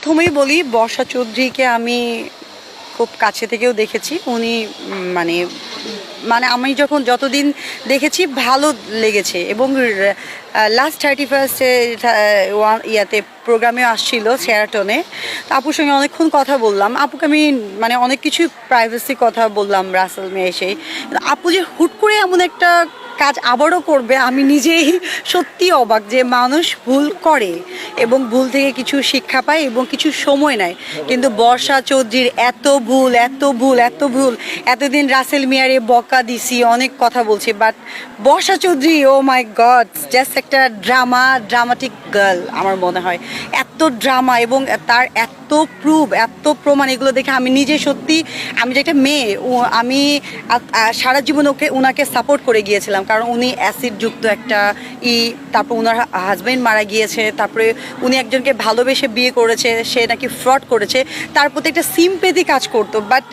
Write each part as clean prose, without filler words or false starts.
প্রথমেই বলি বর্ষা চৌধুরীকে আমি খুব কাছে থেকেও দেখেছি। উনি মানে মানে আমি যতদিন দেখেছি ভালো লেগেছে এবং লাস্ট 31-এ ইয়াতে প্রোগ্রামে আসছিল শেরাটনে। তো আপুর সঙ্গে অনেকক্ষণ কথা বললাম। আপুকে আমি মানে অনেক কিছু প্রাইভেসি কথা বললাম রাসেল মেয়ে এসেই। আপু যে হুট করে এমন একটা কাজ আবারও করবে, আমি নিজেই সত্যি অবাক যে মানুষ ভুল করে এবং ভুল থেকে কিছু শিক্ষা পায় এবং কিছু সময় নেয়। কিন্তু বর্ষা চৌধুরীর এত ভুল এত ভুল এত ভুল। এতদিন রাসেল মিয়ারে বকা দিছি, অনেক কথা বলছি, but Barsha Chowdhury oh my god just একটা ড্রামাটিক গার্ল আমার মনে হয়। এত ড্রামা এবং তার এত প্রুফ এত প্রমাণ, এগুলো দেখে আমি নিজে সত্যি, আমি যে একটা মেয়ে আমি সারা জীবন ওনাকে সাপোর্ট করে গিয়েছিলাম, কারণ উনি অ্যাসিডযুক্ত একটা তারপর ওনার হাজব্যান্ড মারা গিয়েছে, তারপরে উনি একজনকে ভালোবেসে বিয়ে করেছে, সে নাকি ফ্রড করেছে, তার প্রতি একটা সিম্প্যাথি কাজ করতো। বাট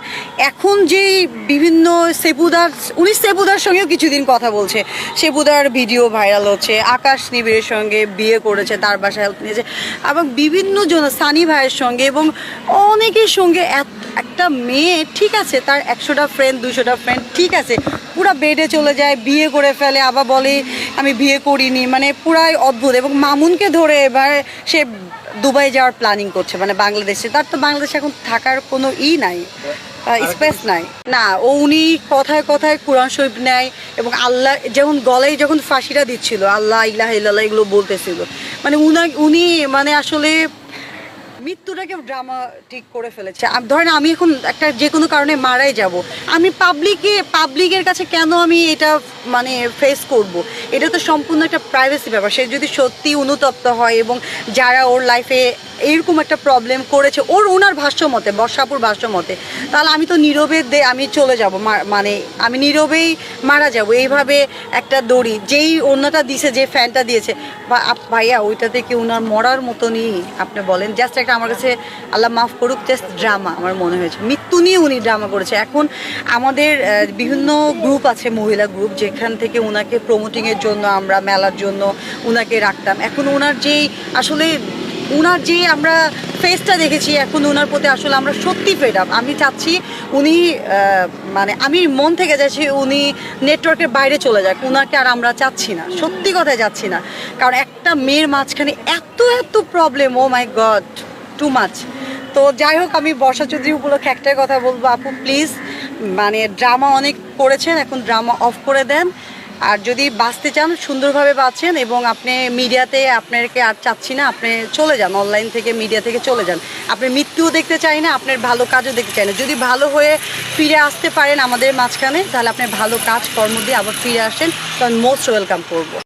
এখন যেই বিভিন্ন উনি সেবুদার সঙ্গেও কিছুদিন কথা বলছে, সেবুদার ভিডিও ভাইরাল হচ্ছে, আকাশ নিবিড়ের সঙ্গে বিয়ে করেছে, তার বাসায় হেল্প নিয়েছে, এবং বিভিন্ন জন সানি ভাইয়ের সঙ্গে এবং অনেকের সঙ্গে। একটা মেয়ে ঠিক আছে, তার 100টা ফ্রেন্ড 200টা ফ্রেন্ড ঠিক আছে, পুরা বেডে চলে যায়, বিয়ে করে ফেলে, আবার বলে আমি বিয়ে করিনি, মানে পুরাই অদ্ভুত। এবং মামুনকে ধরে এবার সে দুবাই যাওয়ার প্ল্যানিং করছে, মানে বাংলাদেশে। তার তো বাংলাদেশে এখন থাকার কোনো নাই, স্পেস নাই না। উনি কথায় কথায় কোরআন শরীফ নেয় এবং আল্লাহ যেমন গলায় যখন ফাঁসিটা দিচ্ছিল আল্লাহ ইলাহা ইল্লাল্লাহ এগুলো বলতেছিল, মানে উনি মানে আসলে মৃত্যুটাকে ড্রামাটিক করে ফেলেছে। ধরেন আমি এখন একটা যে কোনো কারণে মারাই যাব, আমি পাবলিকের কাছে কেন আমি এটা মানে ফেস করব? এটা তো সম্পূর্ণ একটা প্রাইভেসি ব্যাপার। সে যদি সত্যি অনুতপ্ত হয় এবং যারা ওর লাইফে এরকম একটা প্রবলেম করেছে ওনার ভাষ্য মতে, বর্ষাপুর ভাষ্য মতে, তাহলে আমি তো নীরবে আমি চলে যাব, মানে আমি নীরবেই মারা যাব। এইভাবে একটা দড়ি যেই অন্যটা দিয়েছে, যে ফ্যানটা দিয়েছে ভাইয়া, ওইটাতে কি ওনার মরার মতনই আপনি বলেন? জাস্ট একটা আমার কাছে আল্লাহ মাফ করুক, জাস্ট ড্রামা আমার মনে হয়েছে। মৃত্যু নিয়ে উনি ড্রামা করেছে। এখন আমাদের বিভিন্ন গ্রুপ আছে, মহিলা গ্রুপ, যেখান থেকে ওনাকে প্রমোটিংয়ের জন্য আমরা মেলার জন্য ওনাকে রাখতাম। এখন ওনার যে আমরা ফেসটা দেখেছি, এখন ওনার প্রতি আসলে আমরা সত্যি ফেড আপ। আমি চাচ্ছি উনি মানে আমি মন থেকে চাচ্ছি উনি নেটওয়ার্কের বাইরে চলে যাক। ওনাকে আর আমরা চাচ্ছি না, সত্যি কথায় যাচ্ছি না, কারণ একটা মেয়ের মাঝখানে এত problem, O my god, too much. তো যাই হোক, আমি বর্ষা চৌধুরী উপলক্ষে একটাই কথা বলবো, আপু প্লিজ, মানে ড্রামা অনেক করেছেন, এখন ড্রামা অফ করে দেন। আর যদি বাঁচতে চান সুন্দরভাবে বাঁচেন, এবং আপনি মিডিয়াতে আপনাকে আর চাচ্ছি না, আপনি চলে যান, অনলাইন থেকে মিডিয়া থেকে চলে যান। আপনার মৃত্যুও দেখতে চাই না, আপনার ভালো কাজও দেখতে চাই না। যদি ভালো হয়ে ফিরে আসতে পারেন আমাদের মাঝখানে, তাহলে আপনি ভালো কাজ কর্ম দিয়ে আবার ফিরে আসেন, কারণ মোস্ট ওয়েলকাম করবো।